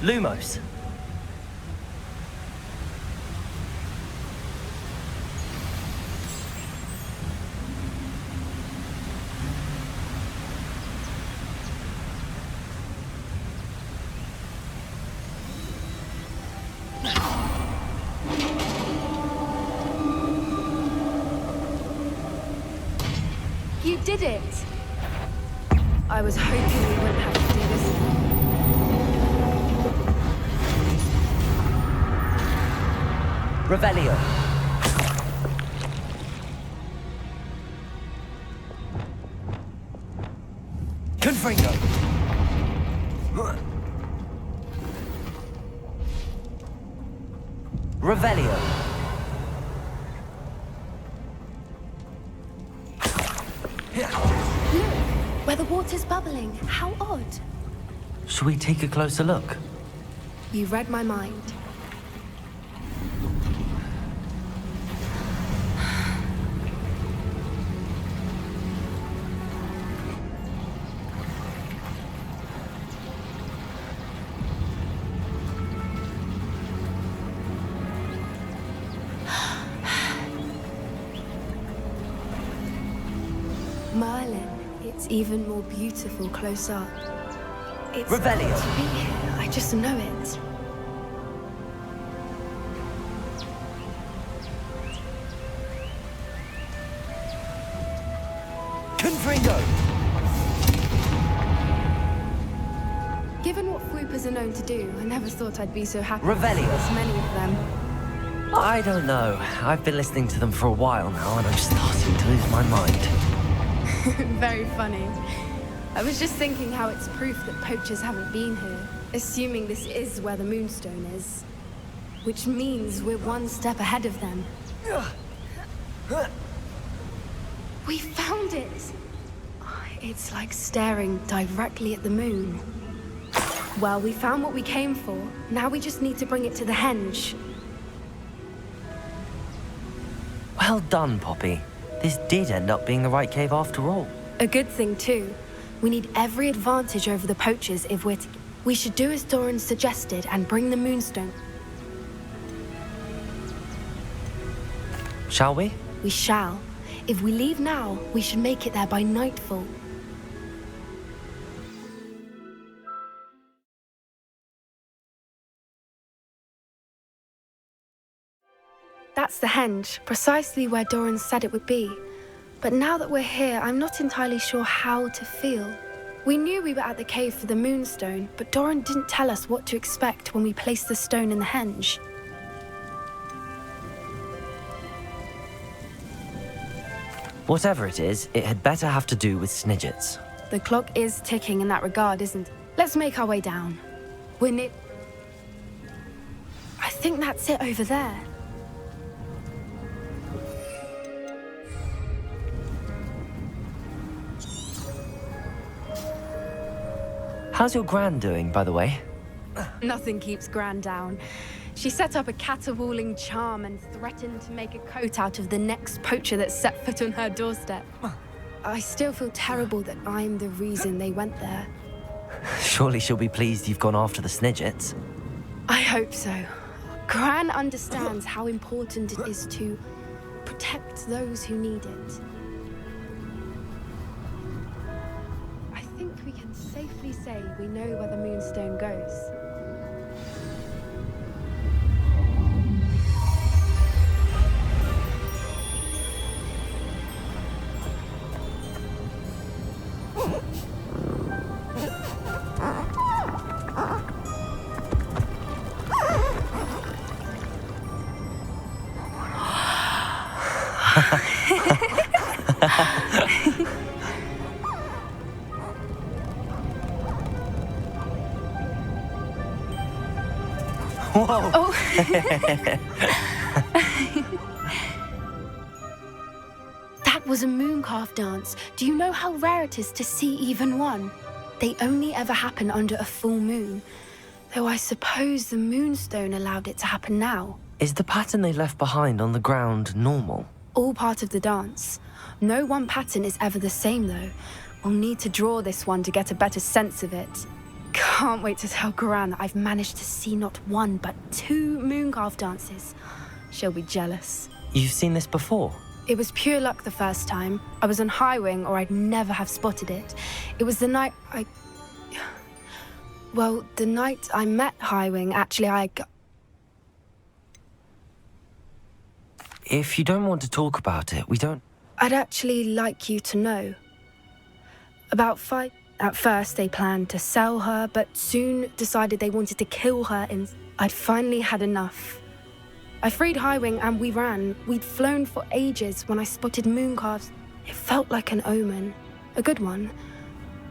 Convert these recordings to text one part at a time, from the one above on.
Lumos. You did it! I was hoping we wouldn't have to do this. Revelio. Confringo. Revelio. Look, where the water's bubbling. How odd. Shall we take a closer look? You read my mind. Merlin, it's even more beautiful close up. It's Revelio. meant to be here. I just know it. Confringo. Given what floopers are known to do, I never thought I'd be so happy to see Revelio. this many of them. I don't know. I've been listening to them for a while now, and I'm starting to lose my mind. Very funny. I was just thinking how it's proof that poachers haven't been here, assuming this is where the Moonstone is. Which means we're one step ahead of them. We found it! It's like staring directly at the moon. Well, we found what we came for. Now we just need to bring it to the henge. Well done, Poppy. This did end up being the right cave after all. A good thing, too. We need every advantage over the poachers if we're We should do as Doran suggested and bring the Moonstone. Shall we? We shall. If we leave now, we should make it there by nightfall. That's the henge, precisely where Doran said it would be. But now that we're here, I'm not entirely sure how to feel. We knew we were at the cave for the Moonstone, but Doran didn't tell us what to expect when we placed the stone in the henge. Whatever it is, it had better have to do with Snidgets. The clock is ticking in that regard, isn't it? Let's make our way down. We're near... I think that's it over there. How's your Gran doing, by the way? Nothing keeps Gran down. She set up a caterwauling charm and threatened to make a coat out of the next poacher that set foot on her doorstep. I still feel terrible that I'm the reason they went there. Surely she'll be pleased you've gone after the Snidgets. I hope so. Gran understands how important it is to protect those who need it. I think we can safely say we know where the Moonstone goes. Whoa! Oh. That was a mooncalf dance. Do you know how rare it is to see even one? They only ever happen under a full moon. Though I suppose the Moonstone allowed it to happen now. Is the pattern they left behind on the ground normal? All part of the dance. No one pattern is ever the same, though. We'll need to draw this one to get a better sense of it. can't wait to tell Gran that I've managed to see not one but 2 Mooncalf dances. She'll be jealous. You've seen this before? It was pure luck the first time. I was on Highwing or I'd never have spotted it. It was the night the night I met Highwing, actually, If you don't want to talk about it, we don't... I'd actually like you to know. About 5... At first, they planned to sell her, but soon decided they wanted to kill her, and I'd finally had enough. I freed Highwing and we ran. We'd flown for ages when I spotted mooncalves. It felt like an omen. A good one.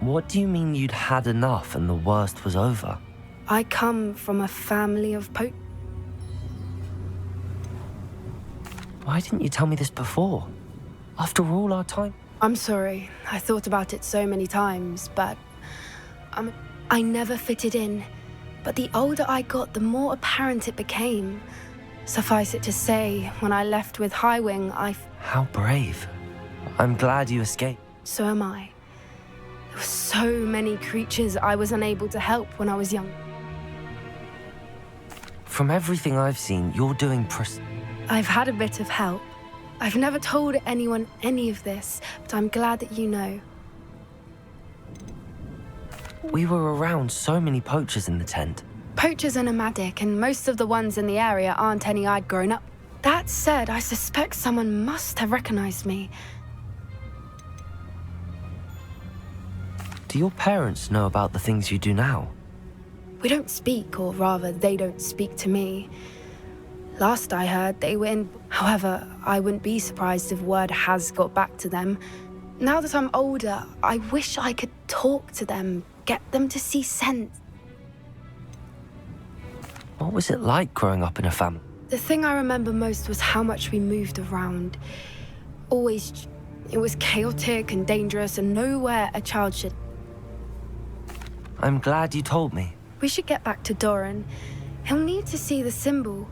What do you mean you'd had enough and the worst was over? I come from a family of Why didn't you tell me this before? After all our time... I'm sorry. I thought about it so many times, but... I never fitted in. But the older I got, the more apparent it became. Suffice it to say, when I left with Highwing, How brave. I'm glad you escaped. So am I. There were so many creatures I was unable to help when I was young. From everything I've seen, you're doing I've had a bit of help. I've never told anyone any of this, but I'm glad that you know. We were around so many poachers in the tent. Poachers are nomadic, and most of the ones in the area aren't any I'd grown up. That said, I suspect someone must have recognized me. Do your parents know about the things you do now? We don't speak, or rather, they don't speak to me. Last I heard, they were in... However, I wouldn't be surprised if word has got back to them. Now that I'm older, I wish I could talk to them, get them to see sense. What was it like growing up in a family? The thing I remember most was how much we moved around. Always... It was chaotic and dangerous and nowhere a child should... I'm glad you told me. We should get back to Doran. He'll need to see the symbol.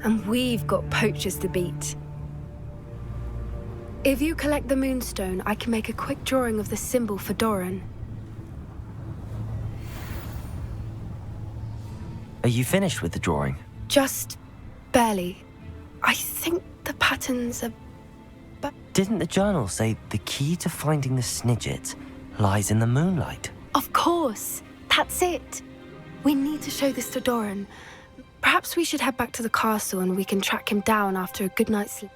And we've got poachers to beat. If you collect the moonstone, I can make a quick drawing of the symbol for Doran. Are you finished with the drawing? Just barely. I think the patterns are... Didn't the journal say the key to finding the Snidget lies in the moonlight? Of course! That's it! We need to show this to Doran. Perhaps we should head back to the castle and we can track him down after a good night's sleep.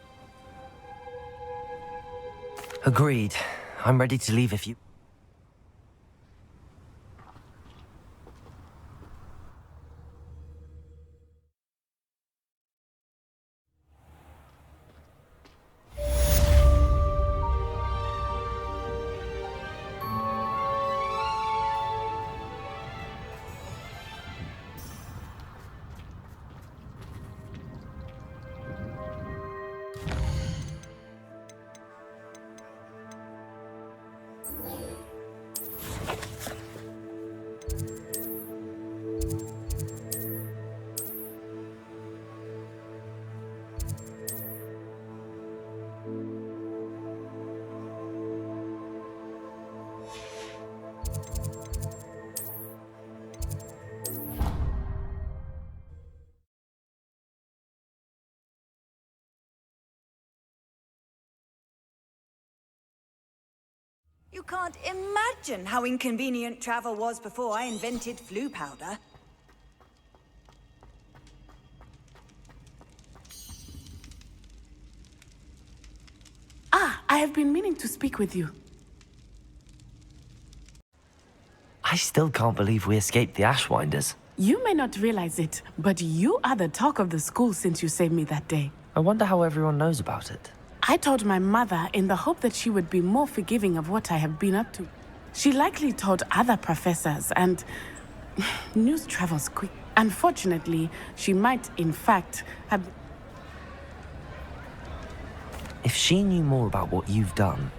Agreed. I'm ready to leave if you... You can't imagine how inconvenient travel was before I invented flu powder. I have been meaning to speak with you. I still can't believe we escaped the Ashwinders. You may not realize it, but you are the talk of the school since you saved me that day. I wonder how everyone knows about it. I told my mother in the hope that she would be more forgiving of what I have been up to. She likely told other professors, and news travels quick. Unfortunately, she might, in fact, have... If she knew more about what you've done,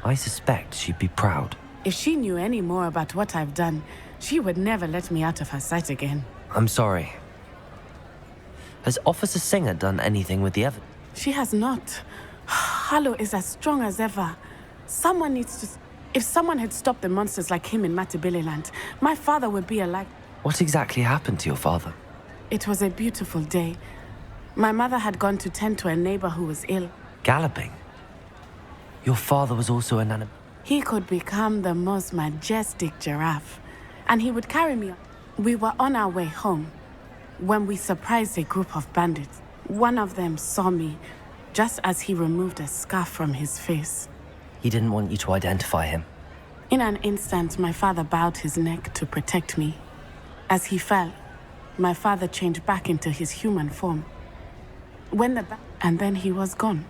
I suspect she'd be proud. If she knew any more about what I've done, she would never let me out of her sight again. I'm sorry. Has Officer Singer done anything with the evidence? She has not. Harlow is as strong as ever. Someone needs to... If someone had stopped the monsters like him in Matabeleland, my father would be alive. What exactly happened to your father? It was a beautiful day. My mother had gone to tend to a neighbor who was ill. Galloping? Your father was also an animal. He could become the most majestic giraffe, and he would carry me. We were on our way home when we surprised a group of bandits. One of them saw me just as he removed a scarf from his face. He didn't want you to identify him. In an instant, my father bowed his neck to protect me. As he fell, my father changed back into his human form. And then he was gone.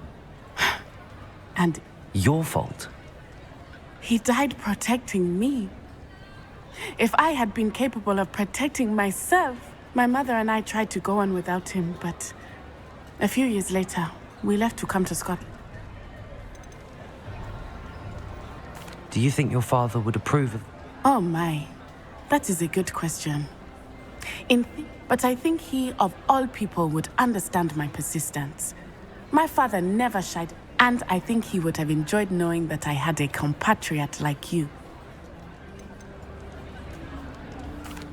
And Your fault? he died protecting me. If I had been capable of protecting myself, my mother and I tried to go on without him, but a few years later, we left to come to Scotland. Do you think your father would approve of... Oh my, that is a good question. But I think he, of all people, would understand my persistence. My father never shied, and I think he would have enjoyed knowing that I had a compatriot like you.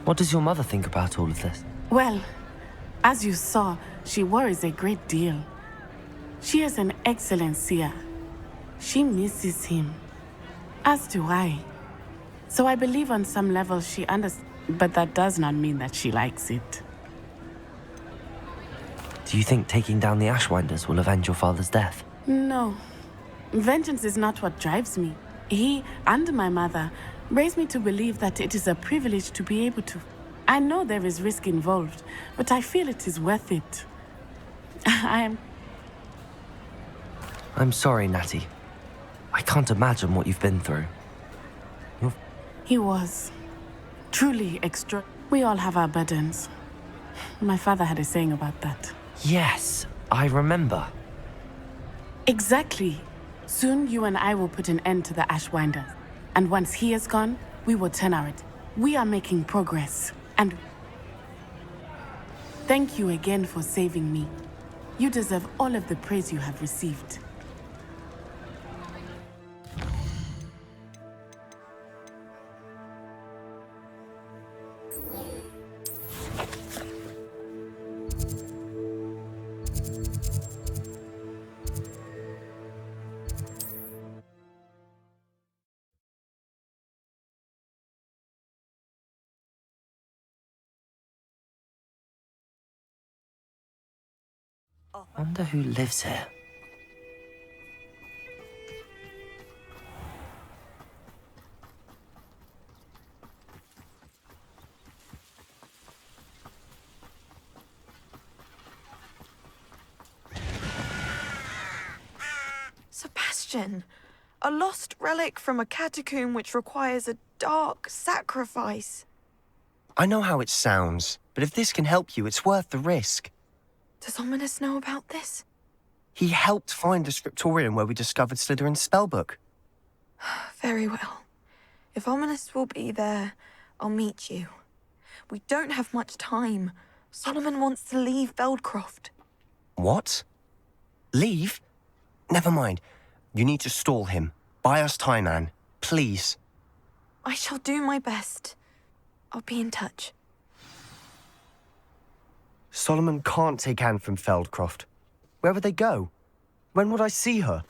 What does your mother think about all of this? Well, as you saw, she worries a great deal. She is an excellent seer. She misses him, as do I. So I believe on some level she understands, but that does not mean that she likes it. Do you think taking down the Ashwinders will avenge your father's death? No. Vengeance is not what drives me. He and my mother raised me to believe that it is a privilege to be able to. I know there is risk involved, but I feel it is worth it. I'm sorry, Natty. I can't imagine what you've been through. He was truly extra. We all have our burdens. My father had a saying about that. Yes, I remember. Exactly. Soon you and I will put an end to the Ashwinders. And once he is gone, we will turn our it. We are making progress. And thank you again for saving me. You deserve all of the praise you have received. Wonder who lives here. Sebastian, a lost relic from a catacomb which requires a dark sacrifice. I know how it sounds, but if this can help you, it's worth the risk. Does Ominous know about this? He helped find the scriptorium where we discovered Slytherin's spellbook. Very well. If Ominous will be there, I'll meet you. We don't have much time. Solomon wants to leave Beldcroft. What? Leave? Never mind. You need to stall him. Buy us time, Anne. Please. I shall do my best. I'll be in touch. Solomon can't take Anne from Feldcroft. Where would they go? When would I see her?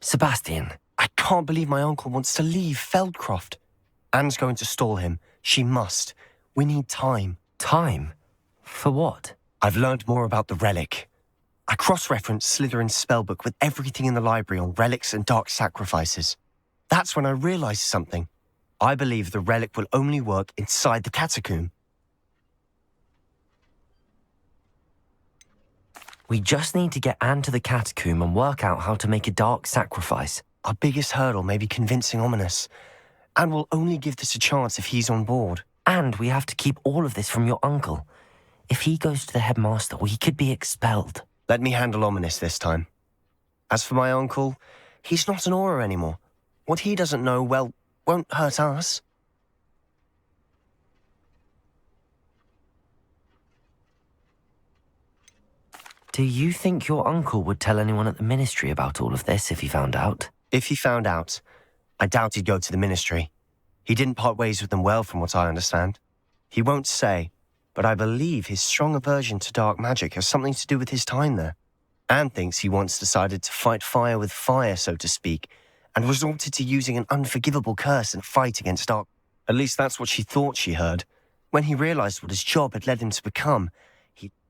Sebastian. I can't believe my uncle wants to leave Feldcroft. Anne's going to stall him. She must. We need time. Time? For what? I've learned more about the relic. I cross-referenced Slytherin's spellbook with everything in the library on relics and dark sacrifices. That's when I realized something. I believe the relic will only work inside the catacomb. We just need to get Anne to the catacomb and work out how to make a dark sacrifice. Our biggest hurdle may be convincing Ominous. And we'll only give this a chance if he's on board. And we have to keep all of this from your uncle. If he goes to the headmaster, we could be expelled. Let me handle Ominous this time. As for my uncle, he's not an Auror anymore. What he doesn't know, well, won't hurt us. Do you think your uncle would tell anyone at the ministry about all of this if he found out? If he found out, I doubt he'd go to the ministry. He didn't part ways with them well, from what I understand. He won't say, but I believe his strong aversion to dark magic has something to do with his time there. Anne thinks he once decided to fight fire with fire, so to speak, and resorted to using an unforgivable curse in a fight against dark. At least that's what she thought she heard. When he realized what his job had led him to become,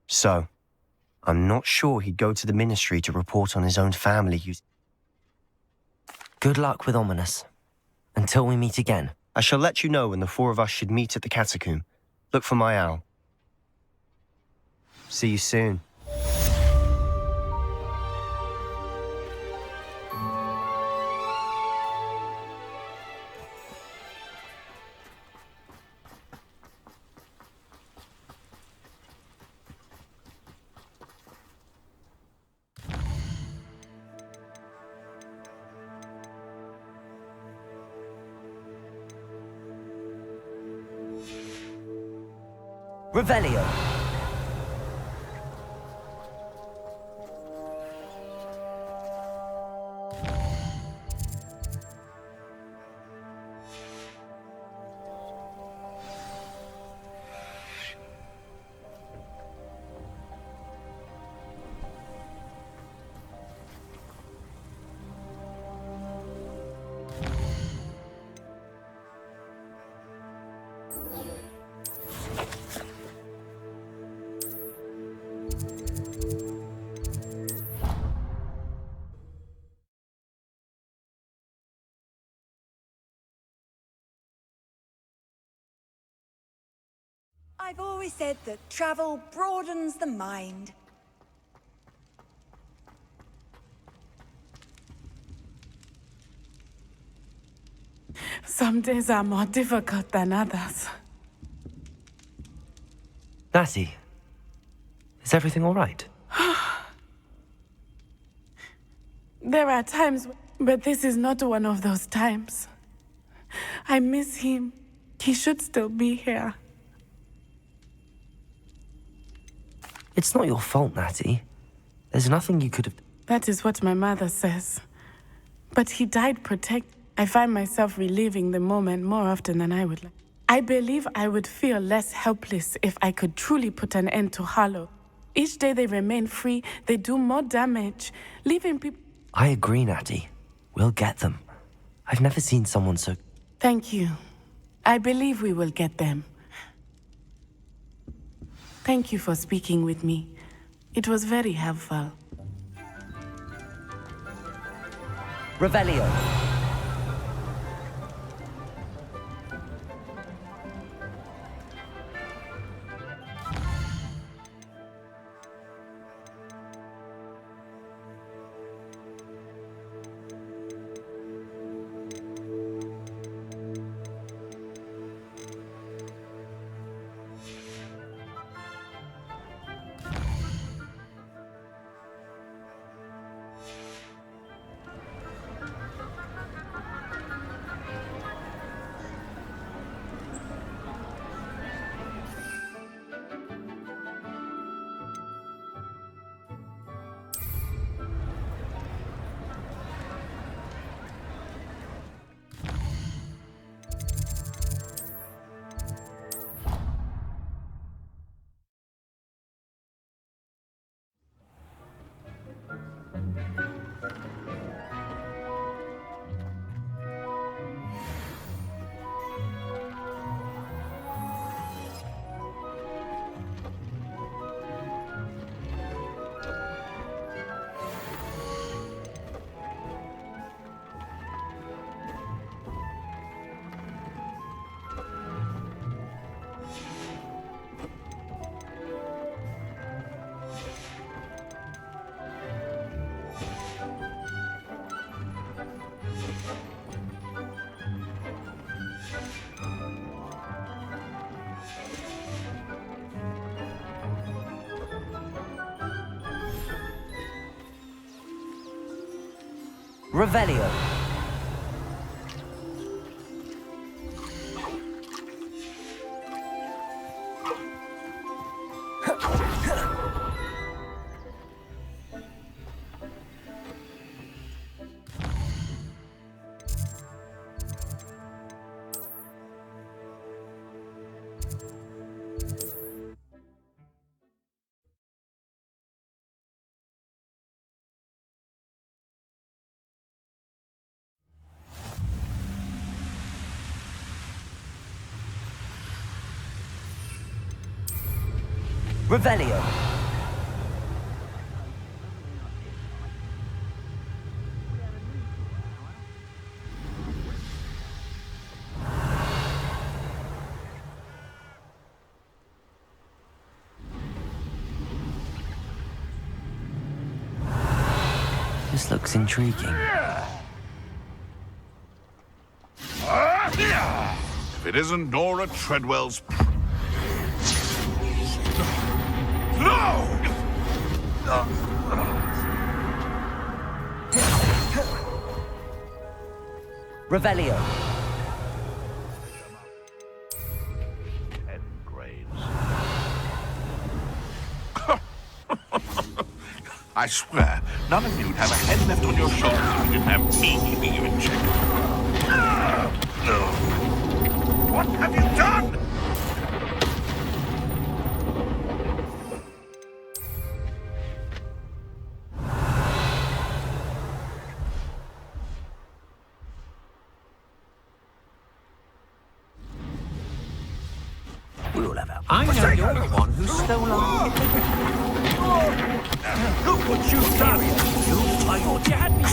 So, I'm not sure he'd go to the ministry to report on his own family. Good luck with Ominous. Until we meet again. I shall let you know when the four of us should meet at the catacomb. Look for my owl. See you soon. Revelio. I've always said that travel broadens the mind. Some days are more difficult than others. Natty, is everything all right? There are times, but this is not one of those times. I miss him. He should still be here. It's not your fault, Natty. There's nothing you could have... That is what my mother says. But he died I find myself reliving the moment more often than I would like. I believe I would feel less helpless if I could truly put an end to Harlow. Each day they remain free, they do more damage, leaving people... I agree, Natty. We'll get them. I've never seen someone so... Thank you. I believe we will get them. Thank you for speaking with me. It was very helpful. Revelio. Revelio. Revelio. This looks intriguing. If it isn't Nora Treadwell's... No! Revelio. 10 graves. I swear, none of you'd have a head left on your shoulders if you didn't have me keeping you in check. What have you done? We'll have our... I know you're the one who stole our... Look what you've done! I thought you had me.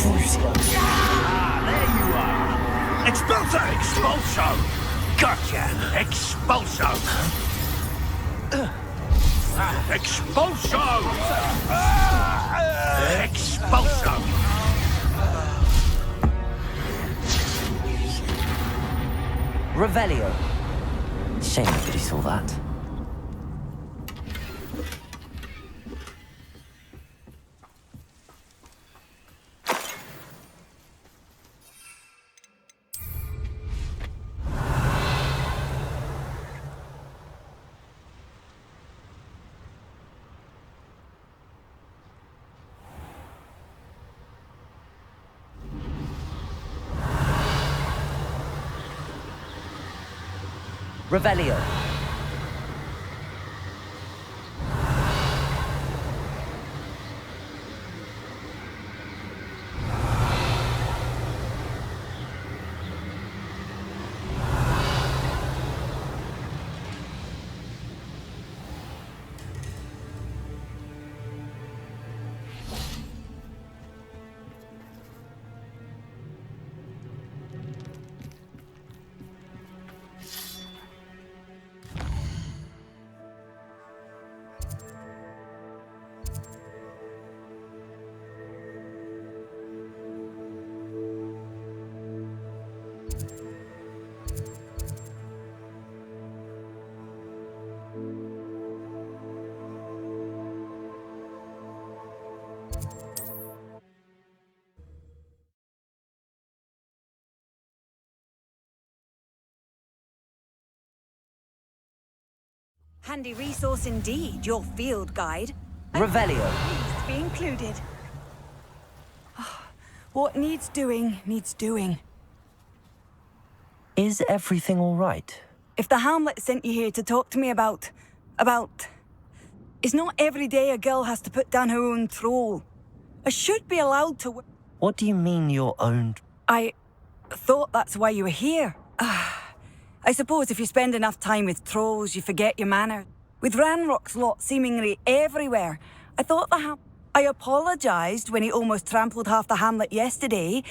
There you are. Expulso! Expulso! Gotcha! Expulso! Expulso! Expulso! Revelio. Shame nobody saw that. Revelio. Handy resource indeed, your field guide. Revelio. Pleased to be included. What needs doing, needs doing. Is everything all right? If the Hamlet sent you here to talk to me about... It's not every day a girl has to put down her own troll. I should be allowed to... What do you mean your own... I thought that's why you were here. I suppose if you spend enough time with trolls, you forget your manners. With Ranrock's lot seemingly everywhere, I thought I apologised when he almost trampled half the hamlet yesterday.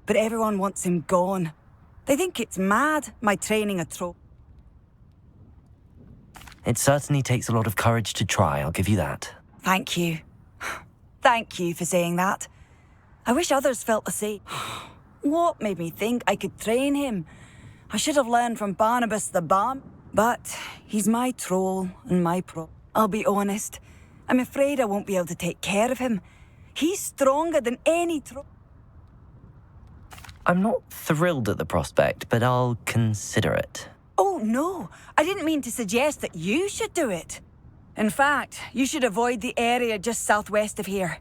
But everyone wants him gone. They think it's mad, my training a troll. It certainly takes a lot of courage to try, I'll give you that. Thank you. Thank you for saying that. I wish others felt the same. What made me think I could train him? I should have learned from Barnabas the Balm, but he's my troll and my pro. I'll be honest, I'm afraid I won't be able to take care of him. He's stronger than any troll. I'm not thrilled at the prospect, but I'll consider it. Oh, no, I didn't mean to suggest that you should do it. In fact, you should avoid the area just southwest of here.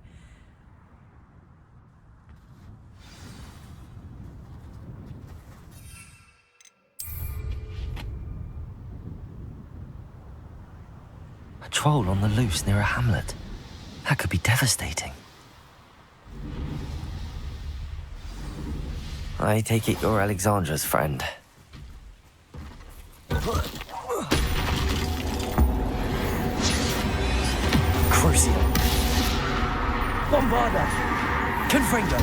A troll on the loose near a hamlet. That could be devastating. I take it you're Alexandra's friend. Crucio. Bombarda. Confringo.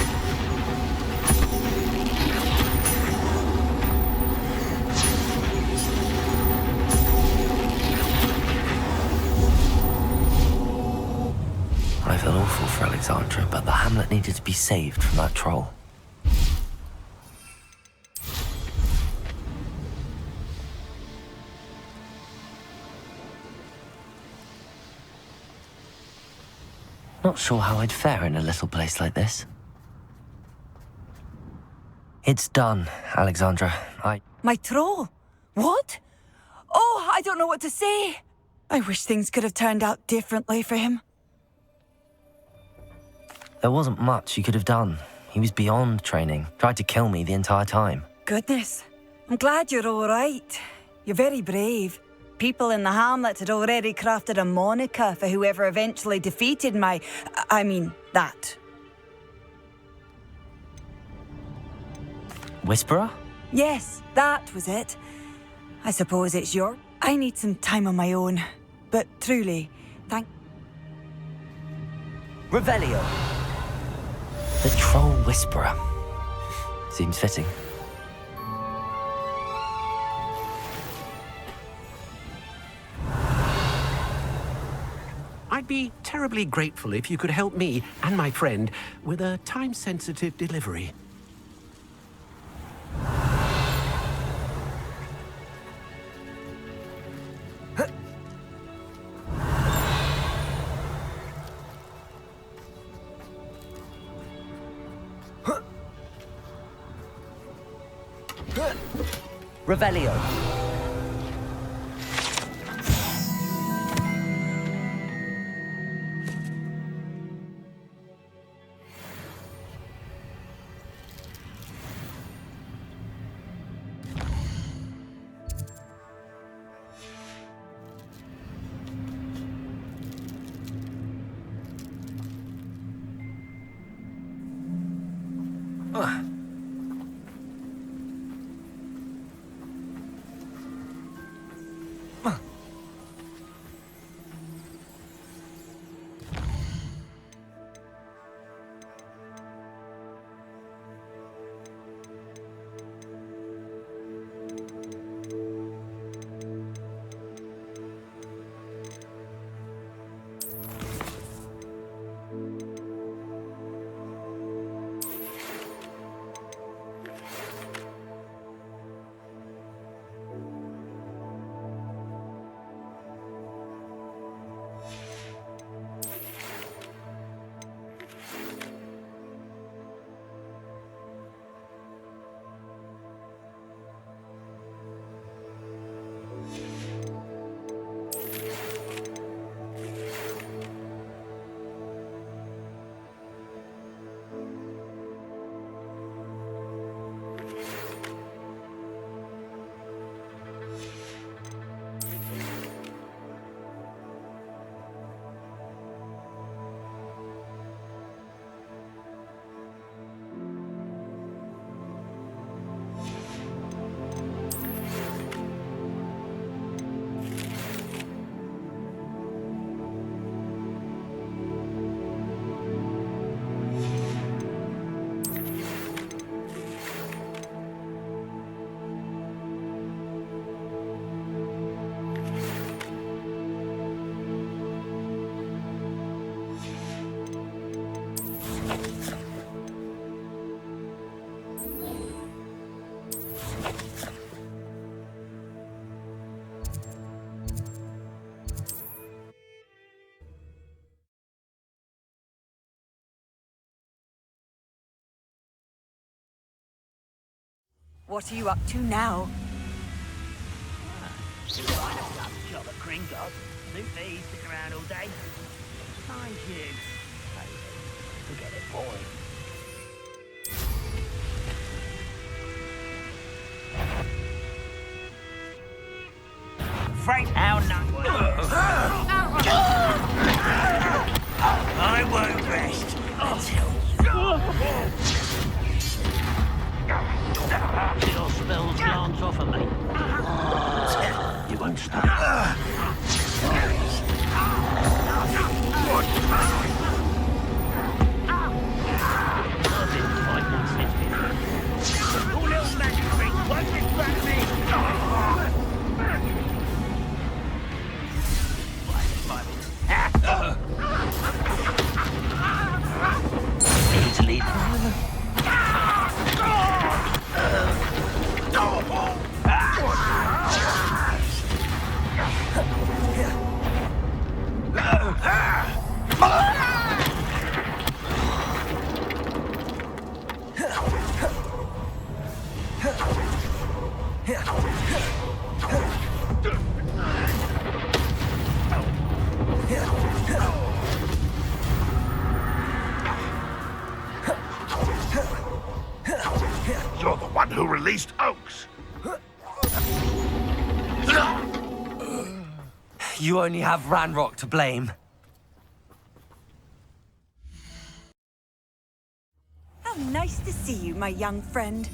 I feel awful for Alexandra, but the hamlet needed to be saved from that troll. Not sure how I'd fare in a little place like this. It's done, Alexandra. My troll? What? Oh, I don't know what to say. I wish things could have turned out differently for him. There wasn't much you could have done. He was beyond training. Tried to kill me the entire time. Goodness. I'm glad you're all right. You're very brave. People in the hamlet had already crafted a moniker for whoever eventually defeated that. Whisperer? Yes, that was it. I suppose it's your... I need some time on my own. But truly, thank... Revelio. The Troll Whisperer. Seems fitting. I'd be terribly grateful if you could help me and my friend with a time-sensitive delivery. Revelio. What are you up to now? Job at Gringotts. Luke Lee, stick around all day. Thank you. Forget it, boy. Frank, how not? I won't rest until your spells glance off of me. You won't stop. What one who released Oaks. You only have Ranrock to blame. How nice to see you, my young friend.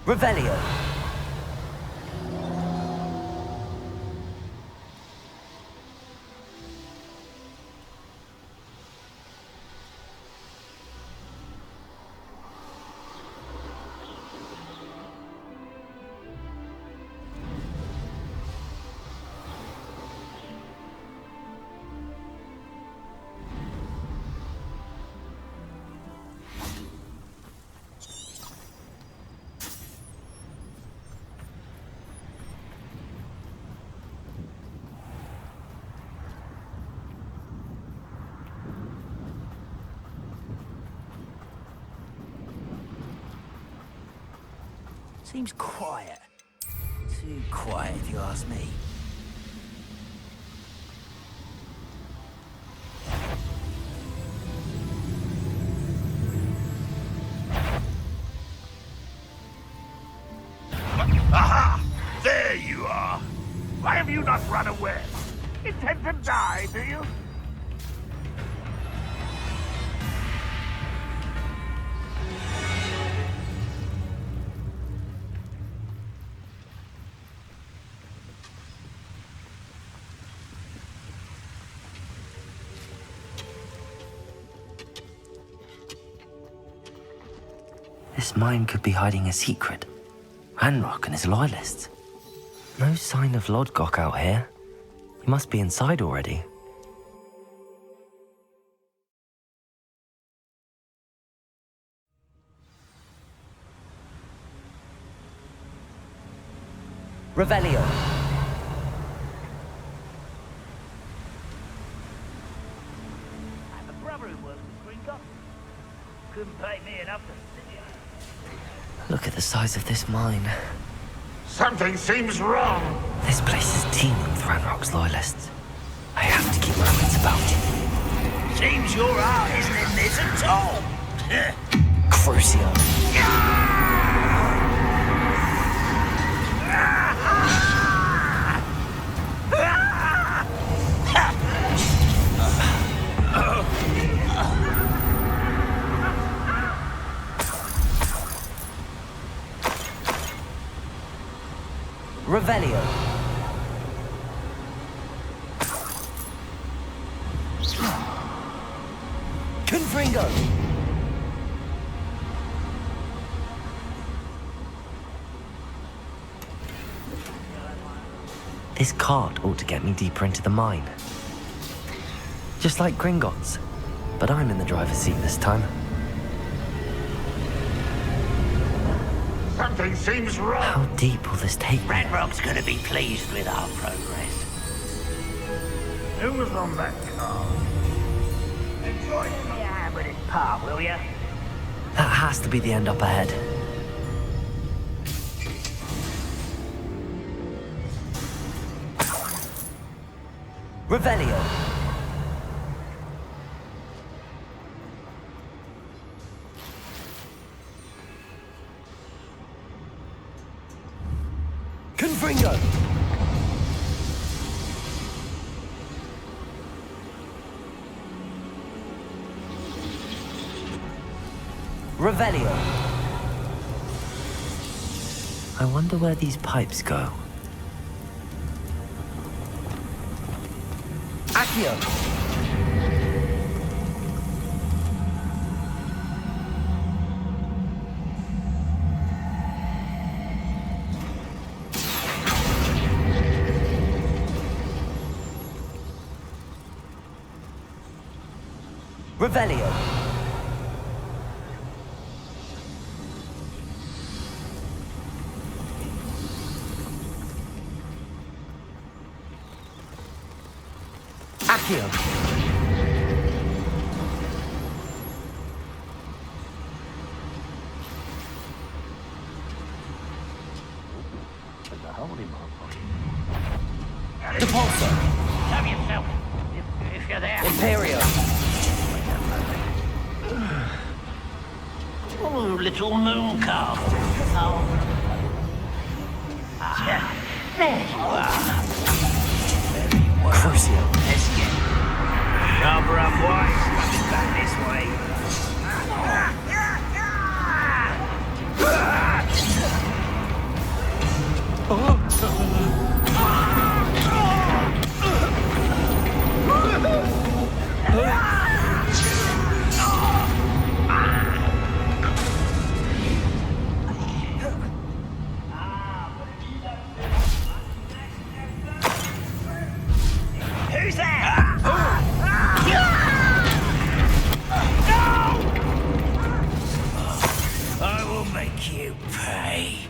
Revelio. Seems quiet. Too quiet, if you ask me. Aha! There you are! Why have you not run away? Intend to die, do you? This mine could be hiding a secret. Ranrock and his loyalists. No sign of Lodgok out here. He must be inside already. Revelio. I have a brother who works with Gringotts. Couldn't pay me enough to sit here. Look at the size of this mine. Something seems wrong. This place is teeming with Ranrock's loyalists. I have to keep my wits about. Seems your heart isn't in this at all. Crucio. Revelio. Confringo. This cart ought to get me deeper into the mine. Just like Gringotts, but I'm in the driver's seat this time. Something seems wrong. How deep will this take me? Ranrock's gonna be pleased with our progress. Who was on that car? Enjoy me a hand with this part, will ya? That has to be the end up ahead. Revelio. Confringo. Revelio. I wonder where these pipes go. Accio. Revelio. Accio. Depulso. Have yourself, if you're there. Imperio. Oh, little moon calf. Oh. Ah, there you are. Very well. Crucio. Let's get sharper up wise. Coming back this way. Who's there? I will make you pay.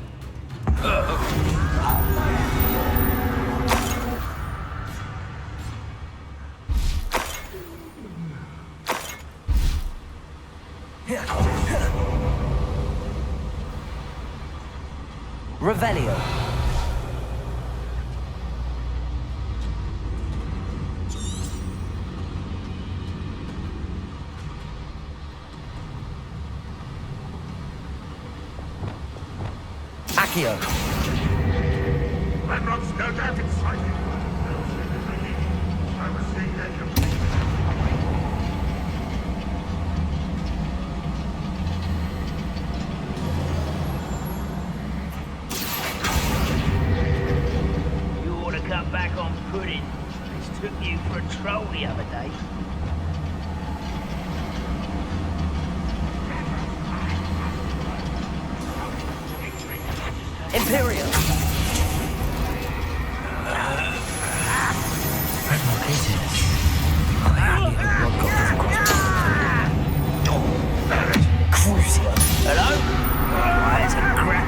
Revelio. Accio. Ranrock's no doubt excited. I was seeing their complete. You ought to cut back on pudding. This took you for a troll the other day. Imperio. Ranrock, is it? I only hope Lodgok doesn't cross. Crucio. Hello? Why, it's a crap.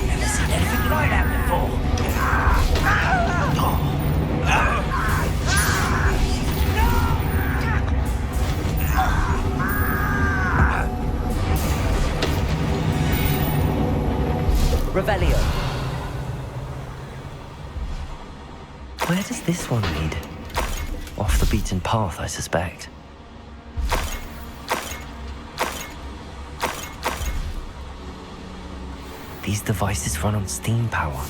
Never seen anything like that before. Revelio. Where does this one lead? Off the beaten path, I suspect. These devices run on steam power.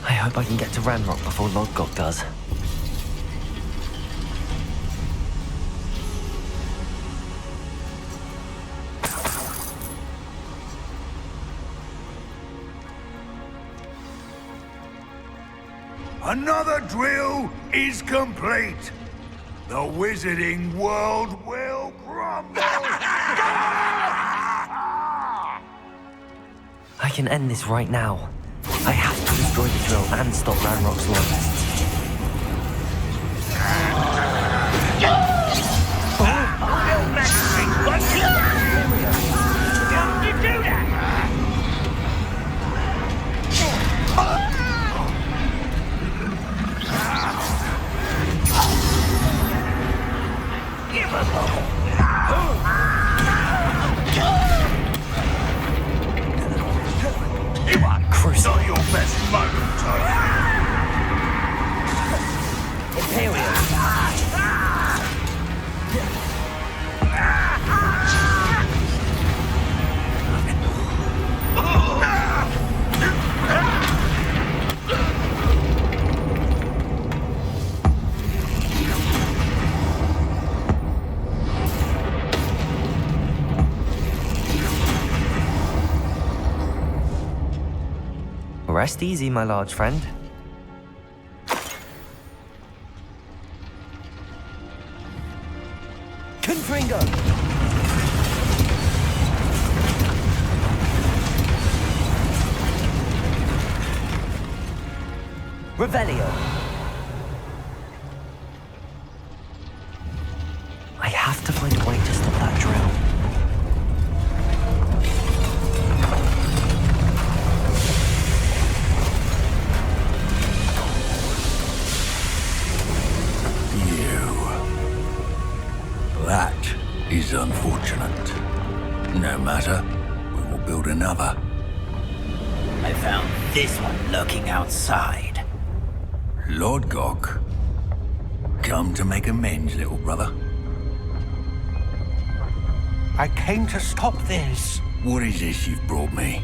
I hope I can get to Ranrock before Lodgok does. Another drill is complete. The wizarding world will crumble. I can end this right now. I have to destroy the drill and stop Ranrock's loyalists. How did you do that? Give us You are not your best moment, Tony. Imperial. Rest easy, my large friend. Confringo! Revelio! I have to is unfortunate. No matter, we will build another. I found this one lurking outside. Lord Gok, come to make amends, little brother. I came to stop this. What is this you've brought me?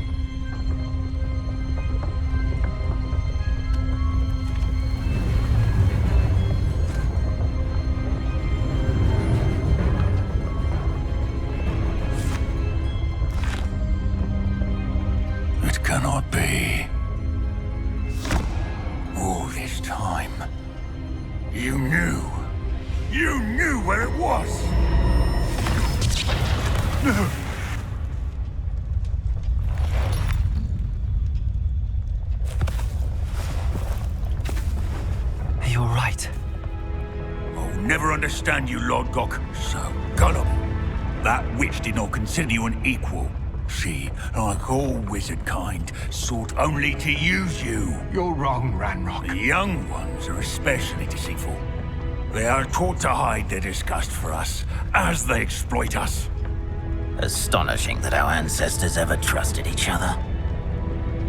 It cannot be. All this time, you knew. You knew where it was! Are you all right? I'll never understand you, Lord Gok. So gullible. That witch did not consider you an equal. She, like all wizard kind, sought only to use you. You're wrong, Ranrock. The young ones are especially deceitful. They are taught to hide their disgust for us, as they exploit us. Astonishing that our ancestors ever trusted each other.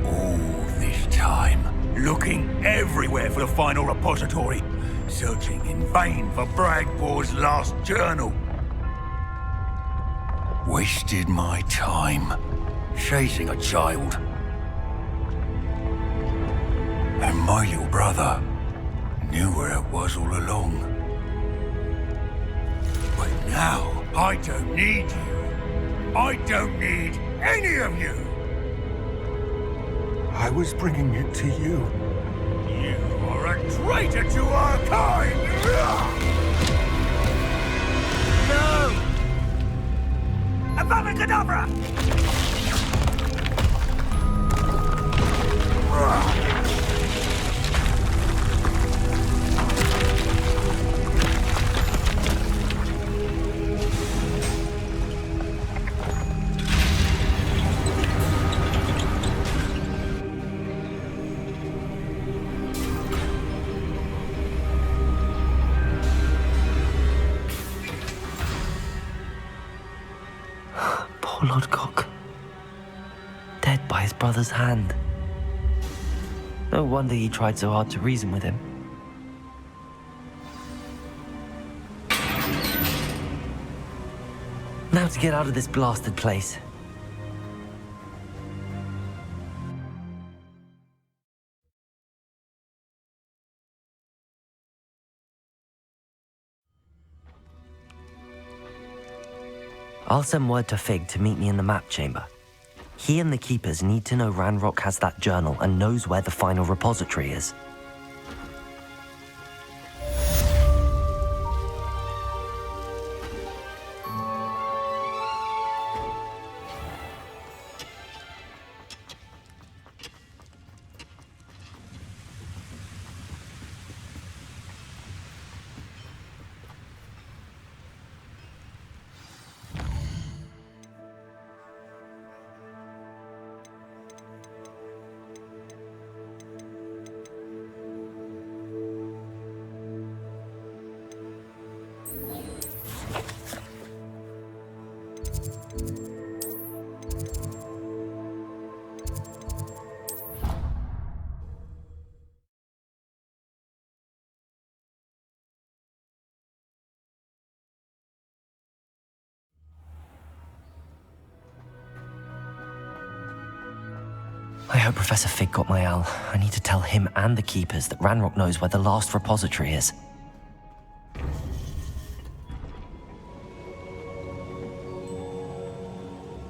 All this time, looking everywhere for the final repository, searching in vain for Bragbor's last journal. Wasted my time chasing a child. And my little brother knew where it was all along. But now, I don't need you. I don't need any of you. I was bringing it to you. You are a traitor to our kind! No! Avada Kedavra! Poor Lord Gok. Dead by his brother's hand. No wonder he tried so hard to reason with him. Now to get out of this blasted place. I'll send word to Fig to meet me in the map chamber. He and the Keepers need to know Ranrock has that journal and knows where the final repository is. I hope Professor Fig got my owl. I need to tell him and the Keepers that Ranrock knows where the last repository is.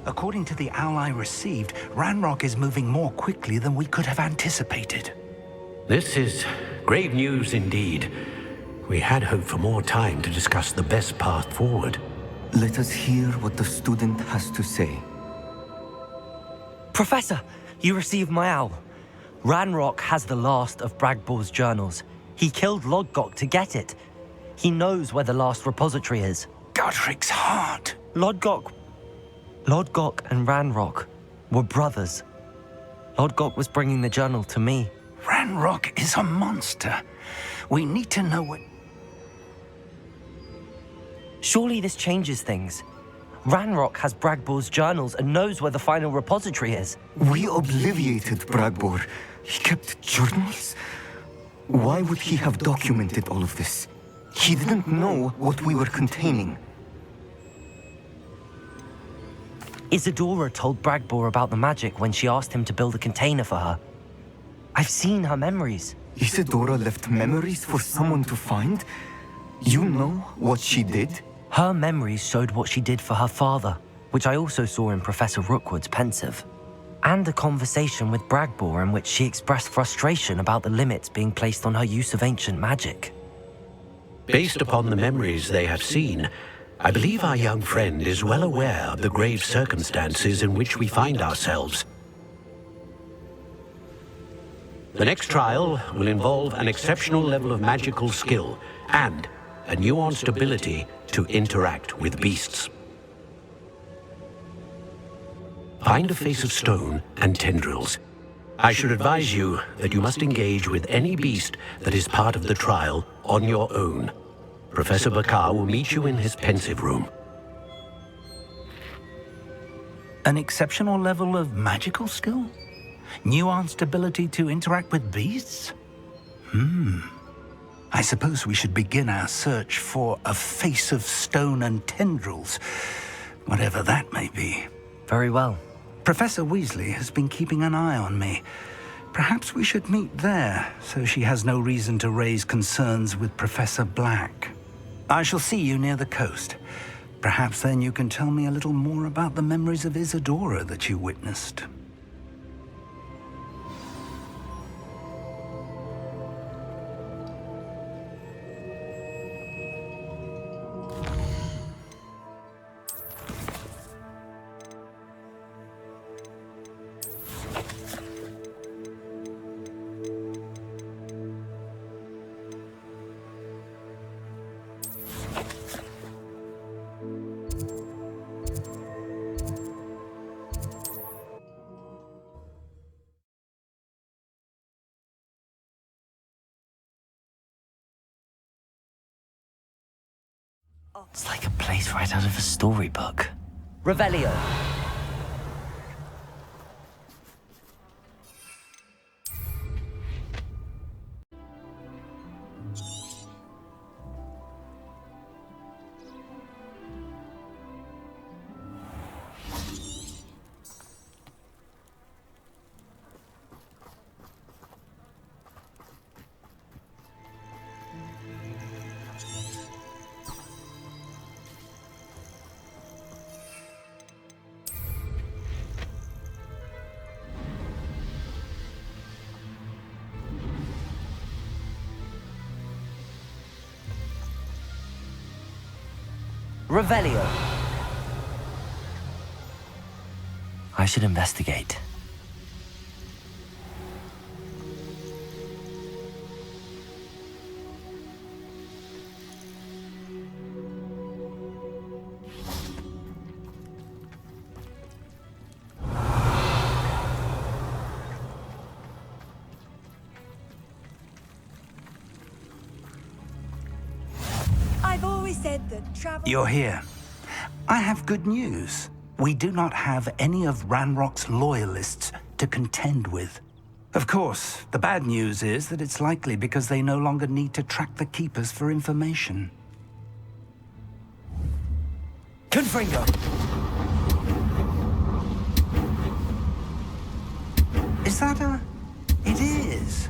According to the owl I received, Ranrock is moving more quickly than we could have anticipated. This is grave news indeed. We had hoped for more time to discuss the best path forward. Let us hear what the student has to say. Professor, you received my owl. Ranrock has the last of Bragbor's journals. He killed Lord Gok to get it. He knows where the last repository is. Godric's heart. Lord Gok and Ranrock were brothers. Lord Gok was bringing the journal to me. Ranrock is a monster. We need to know what... Surely this changes things. Ranrock has Bragbor's journals and knows where the final repository is. We obliviated Bragbor. He kept journals? Why would he have documented all of this? He didn't know what we were containing. Isadora told Bragbor about the magic when she asked him to build a container for her. I've seen her memories. Isadora left memories for someone to find? You know what she did? Her memories showed what she did for her father, which I also saw in Professor Rookwood's pensive. And a conversation with Bragbor in which she expressed frustration about the limits being placed on her use of ancient magic. Based upon the memories they have seen, I believe our young friend is well aware of the grave circumstances in which we find ourselves. The next trial will involve an exceptional level of magical skill and a nuanced ability to interact with beasts. Find a face of stone and tendrils. I should advise you that you must engage with any beast that is part of the trial on your own. Professor Bakar will meet you in his pensive room. An exceptional level of magical skill? Nuanced ability to interact with beasts? I suppose we should begin our search for a face of stone and tendrils, whatever that may be. Very well. Professor Weasley has been keeping an eye on me. Perhaps we should meet there, so she has no reason to raise concerns with Professor Black. I shall see you near the coast. Perhaps then you can tell me a little more about the memories of Isadora that you witnessed. It's like a place right out of a storybook. Revelio. Revelio. I should investigate. I've always said that travel... You're here. I have good news. We do not have any of Ranrock's loyalists to contend with. Of course, the bad news is that it's likely because they no longer need to track the Keepers for information. Confringo! Is that a... It is.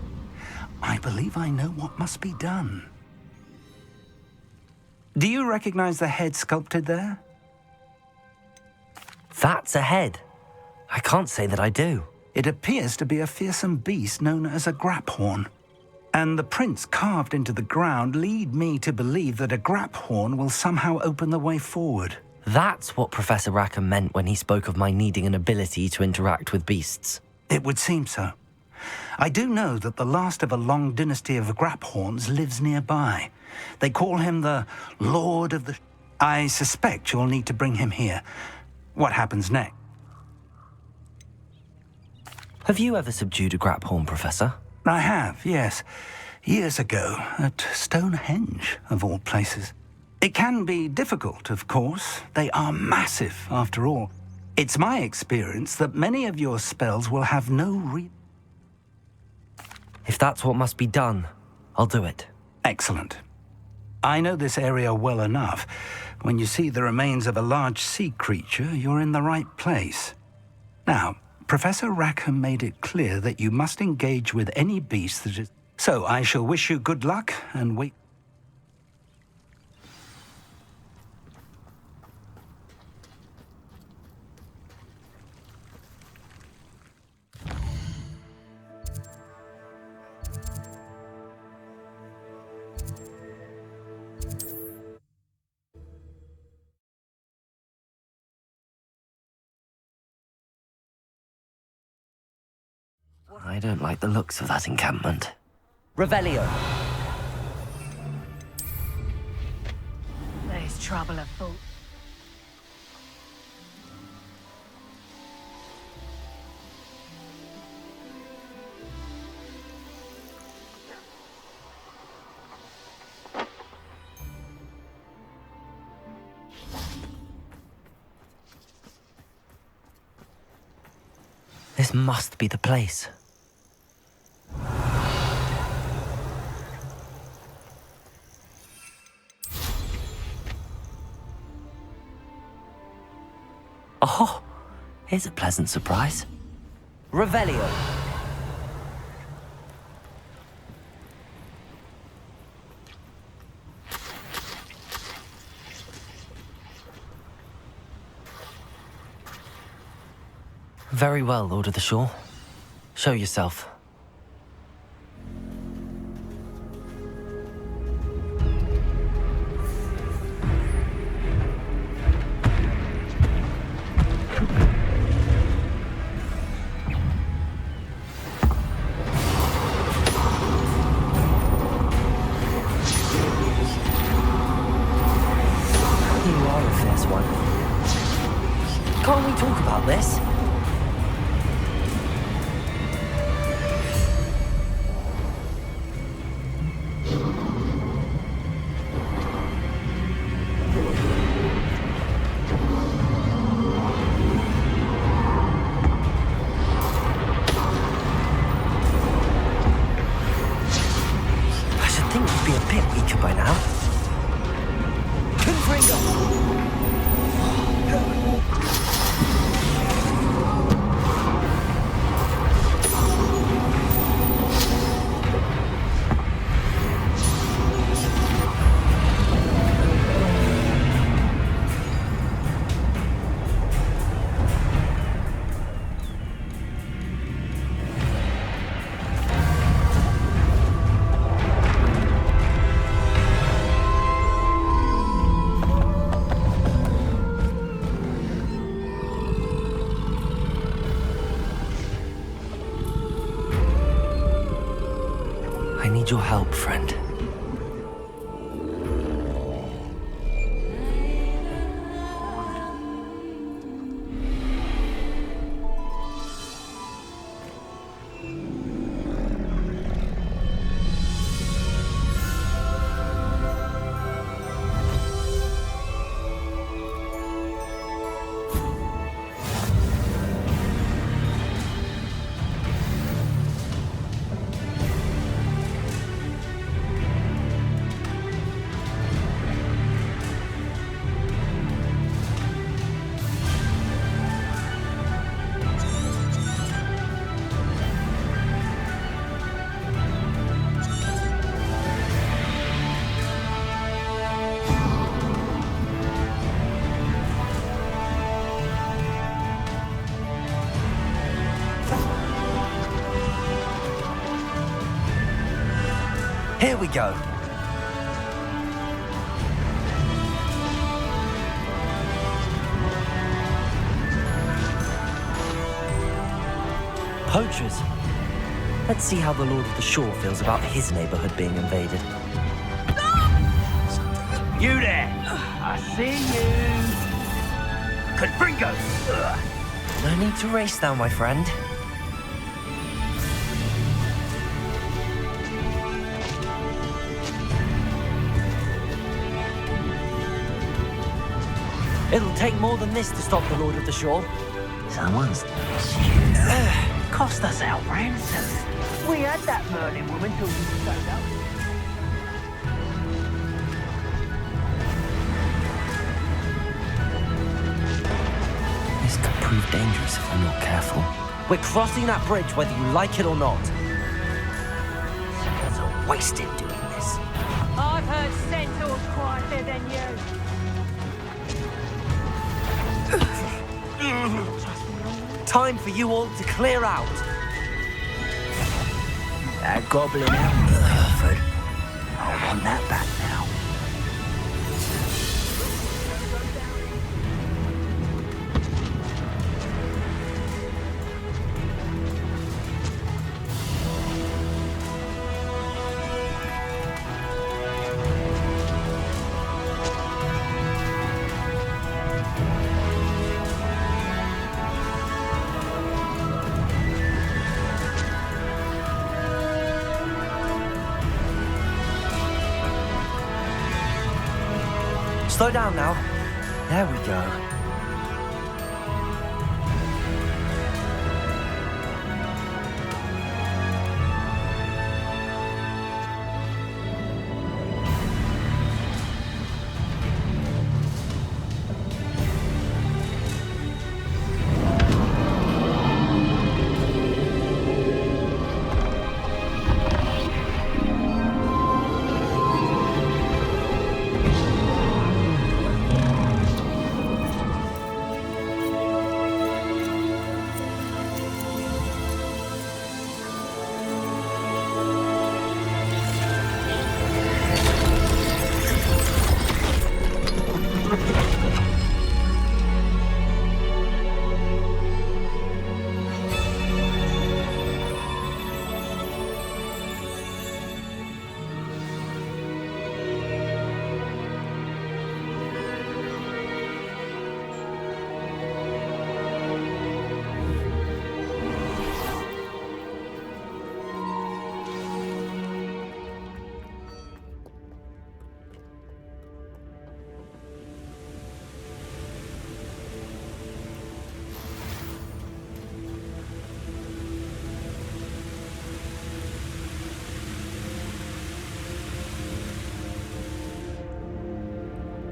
I believe I know what must be done. Do you recognize the head sculpted there? That's a head. I can't say that I do. It appears to be a fearsome beast known as a graphorn. And the prints carved into the ground lead me to believe that a graphorn will somehow open the way forward. That's what Professor Rackham meant when he spoke of my needing an ability to interact with beasts. It would seem so. I do know that the last of a long dynasty of graphorns lives nearby. They call him the Lord of the... I suspect you'll need to bring him here. What happens next? Have you ever subdued a graphorn, Professor? I have, yes. Years ago, at Stonehenge, of all places. It can be difficult, of course. They are massive, after all. It's my experience that many of your spells will have no If that's what must be done, I'll do it. Excellent. I know this area well enough. When you see the remains of a large sea creature, you're in the right place. Now, Professor Rackham made it clear that you must engage with any beast that is... So I shall wish you good luck and wait. I don't like the looks of that encampment. Revelio! There's trouble afoot. This must be the place. Oh, here's a pleasant surprise. Revelio. Very well, Lord of the Shore. Show yourself. You are a fierce one. Can't we talk about this? I need your help, friend. Here we go. Poachers. Let's see how the Lord of the Shore feels about his neighborhood being invaded. You there! I see you! Confringo! No need to race now, my friend. It'll take more than this to stop the Lord of the Shore. Someone's cost us our ransom. We had that Merlin woman till we showed up. This could prove dangerous if we're not careful. We're crossing that bridge whether you like it or not. Seconds are wasted doing this. I've heard centaurs quieter than you. Time for you all to clear out. That goblin helmet they offered. I want that back now. Slow down now. There we go.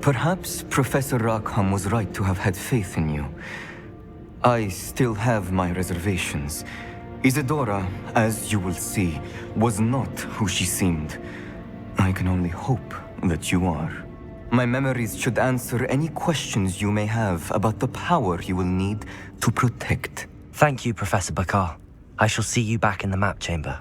Perhaps Professor Rackham was right to have had faith in you. I still have my reservations. Isadora, as you will see, was not who she seemed. I can only hope that you are. My memories should answer any questions you may have about the power you will need to protect. Thank you, Professor Bakar. I shall see you back in the map chamber.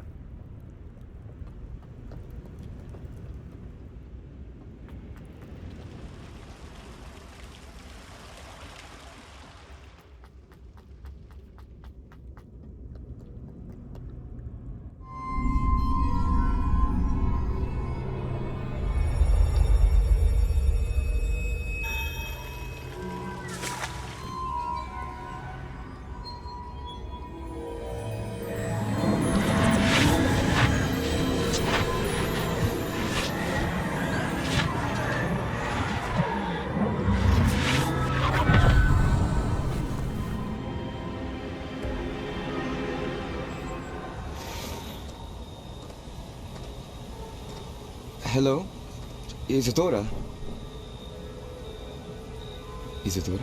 Hello? Isadora? Isadora?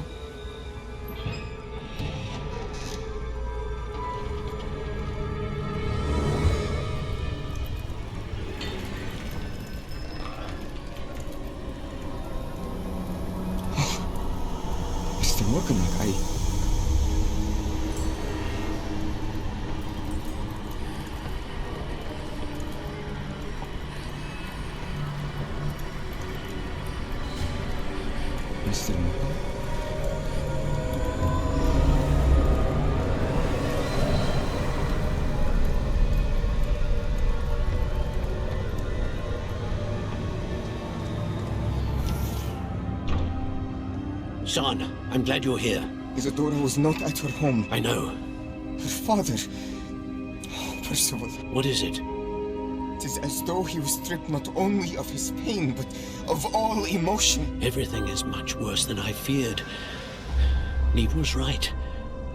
Mr. Morganlock, Mr. Morgan? Son, I'm glad you're here. Isadora was not at her home. I know. Her father... Oh, Percival. What is it? It is as though he was stripped not only of his pain, but of all emotion. Everything is much worse than I feared. Neve was right.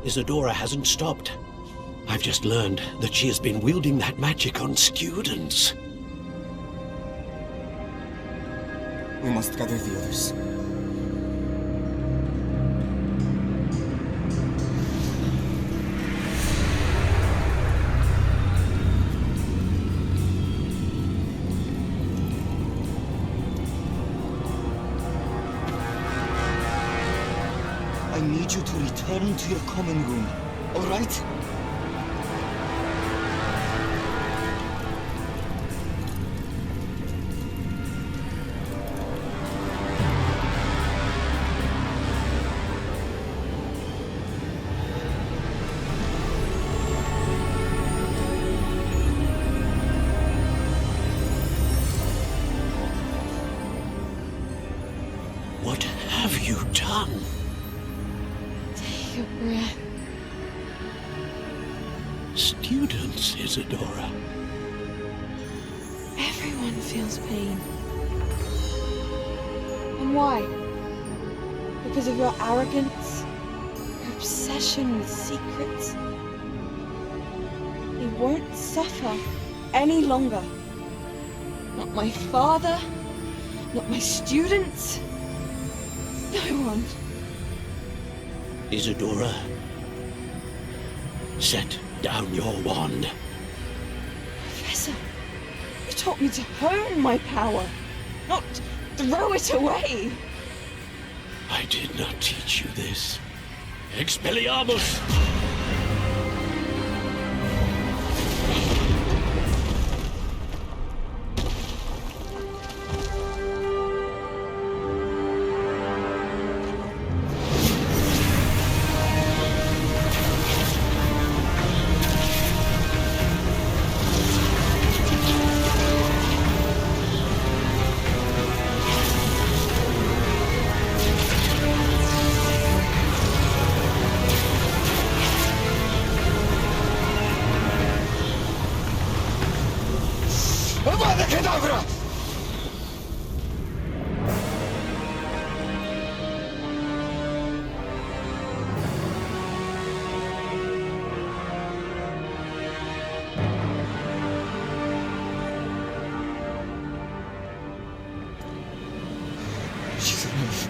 Isadora hasn't stopped. I've just learned that she has been wielding that magic on students. We must gather the others. I need you to return to your common room, all right? What have you done? Take a breath. Students, Isadora. Everyone feels pain. And why? Because of your arrogance? Your obsession with secrets? They won't suffer any longer. Not my father, not my students, no one. Isadora, set down your wand. Professor, you taught me to hone my power, not throw it away. I did not teach you this. Expelliarmus! Avada Kedavra! She's alive.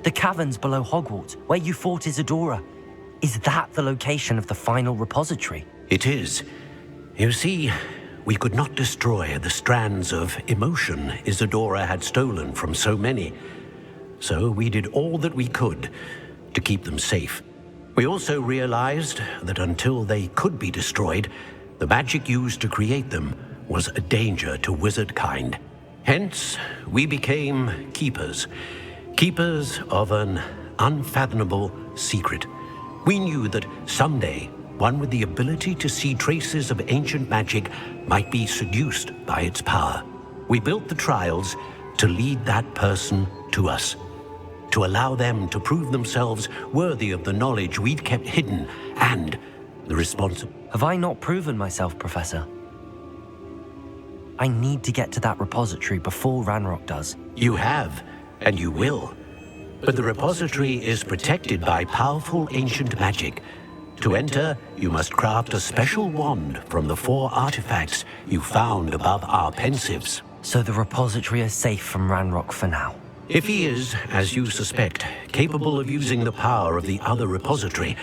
The caverns below Hogwarts, where you fought Isadora. Is that the location of the final repository? It is. You see, we could not destroy the strands of emotion Isadora had stolen from so many. So we did all that we could to keep them safe. We also realized that until they could be destroyed, the magic used to create them was a danger to wizard kind. Hence, we became keepers. Keepers of an unfathomable secret. We knew that someday, one with the ability to see traces of ancient magic might be seduced by its power. We built the trials to lead that person to us, to allow them to prove themselves worthy of the knowledge we'd kept hidden and the responsibility. Have I not proven myself, Professor? I need to get to that repository before Ranrock does. You have, and you will. But the repository is protected by powerful ancient magic. To enter, you must craft a special wand from the 4 artifacts you found above our pensives. So the repository is safe from Ranrock for now. If he is, as you suspect, capable of using the power of the other repository,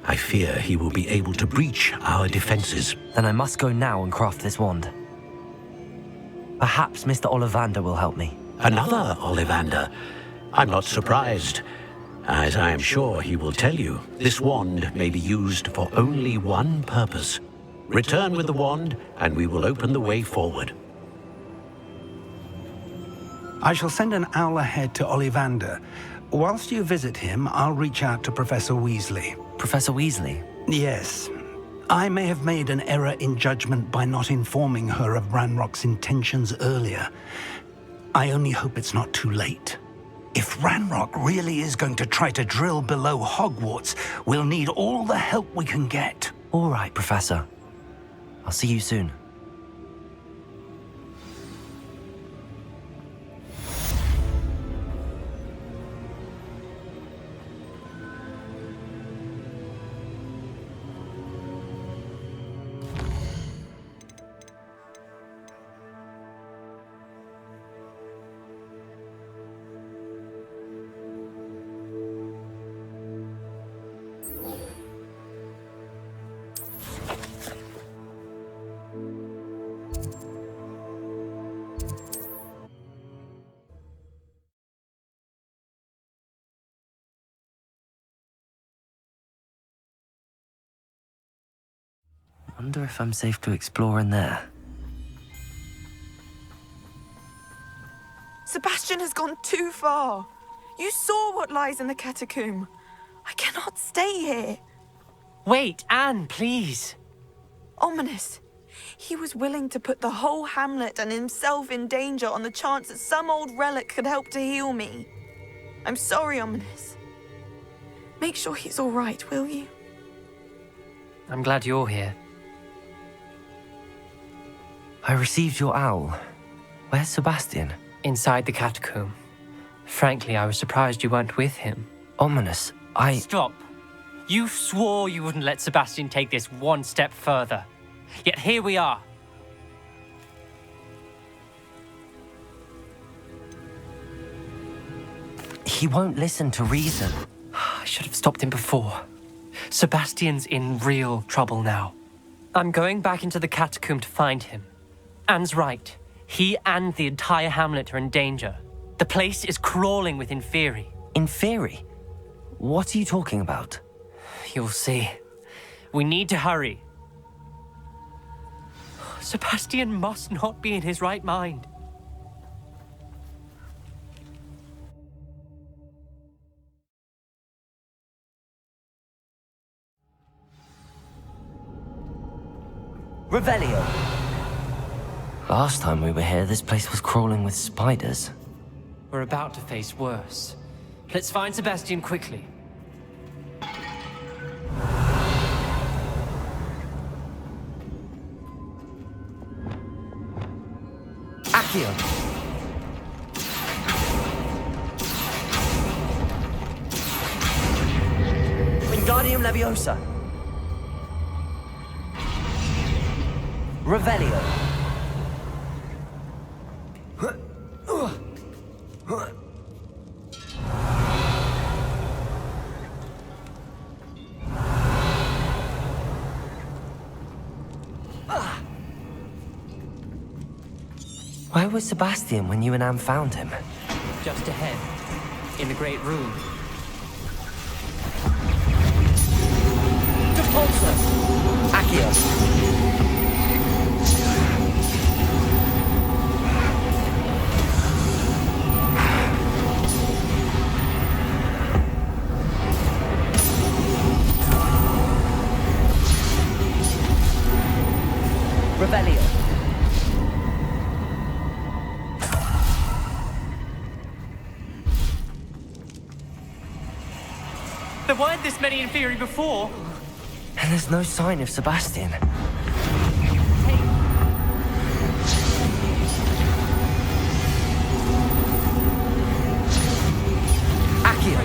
I fear he will be able to breach our defenses. Then I must go now and craft this wand. Perhaps Mr. Ollivander will help me. Another Ollivander? I'm not surprised. As I am sure he will tell you, this wand may be used for only one purpose. Return with the wand, and we will open the way forward. I shall send an owl ahead to Ollivander. Whilst you visit him, I'll reach out to Professor Weasley. Professor Weasley? Yes. I may have made an error in judgment by not informing her of Ranrock's intentions earlier. I only hope it's not too late. If Ranrock really is going to try to drill below Hogwarts, we'll need all the help we can get. All right, Professor. I'll see you soon. Wonder if I'm safe to explore in there. Sebastian has gone too far. You saw what lies in the catacomb. I cannot stay here. Wait, Anne, please. Ominous. He was willing to put the whole hamlet and himself in danger on the chance that some old relic could help to heal me. I'm sorry, Ominous. Make sure he's all right, will you? I'm glad you're here. I received your owl. Where's Sebastian? Inside the catacomb. Frankly, I was surprised you weren't with him. Ominous, Stop. You swore you wouldn't let Sebastian take this one step further. Yet here we are. He won't listen to reason. I should have stopped him before. Sebastian's in real trouble now. I'm going back into the catacomb to find him. Anne's right. He and the entire hamlet are in danger. The place is crawling with Inferi. Inferi? What are you talking about? You'll see. We need to hurry. Sebastian must not be in his right mind. Revelio! Last time we were here, this place was crawling with spiders. We're about to face worse. Let's find Sebastian quickly. Accio! Wingardium Leviosa! Revelio! Where was Sebastian when you and Anne found him? Just ahead, in the Great Room. Depulso! Accio! Revelio. There weren't this many Inferi before. And there's no sign of Sebastian. Accio.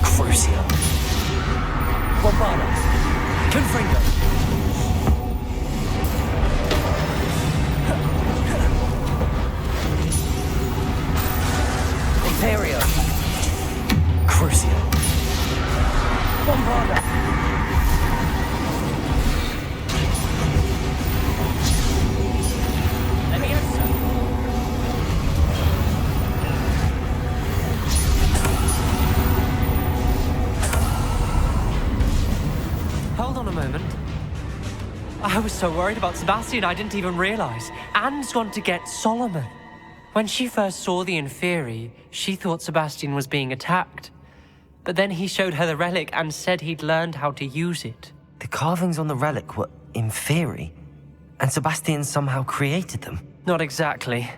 Crucio. Bombada. Confringo. so worried about Sebastian I didn't even realize. Anne's gone to get Solomon. When she first saw the Inferi, she thought Sebastian was being attacked. But then he showed her the relic and said he'd learned how to use it. The carvings on the relic were Inferi, and Sebastian somehow created them. Not exactly.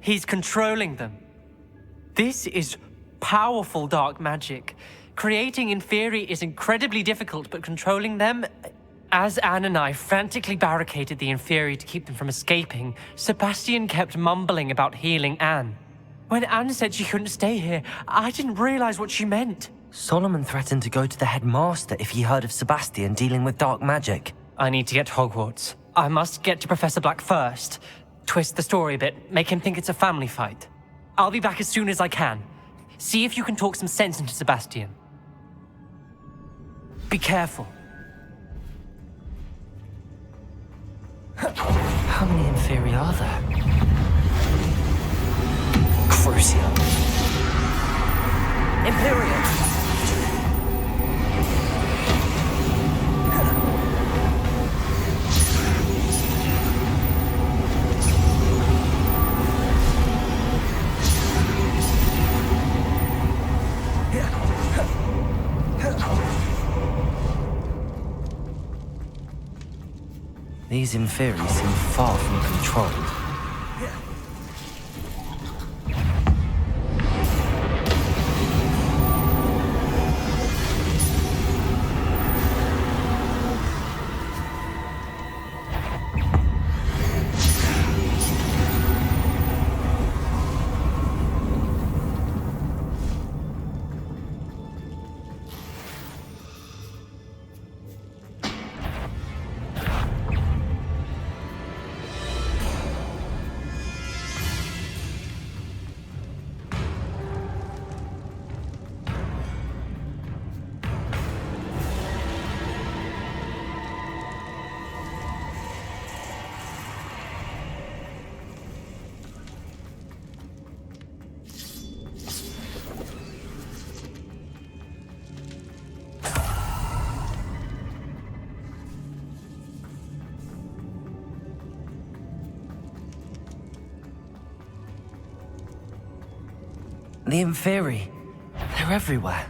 He's controlling them. This is powerful dark magic. Creating Inferi is incredibly difficult, but controlling them... As Anne and I frantically barricaded the Inferi to keep them from escaping, Sebastian kept mumbling about healing Anne. When Anne said she couldn't stay here, I didn't realize what she meant. Solomon threatened to go to the headmaster if he heard of Sebastian dealing with dark magic. I need to get to Hogwarts. I must get to Professor Black first. Twist the story a bit, make him think it's a family fight. I'll be back as soon as I can. See if you can talk some sense into Sebastian. Be careful. How many Inferi are there? Crucio. Imperial. These Inferi seem far from controlled. The Inferi, they're everywhere.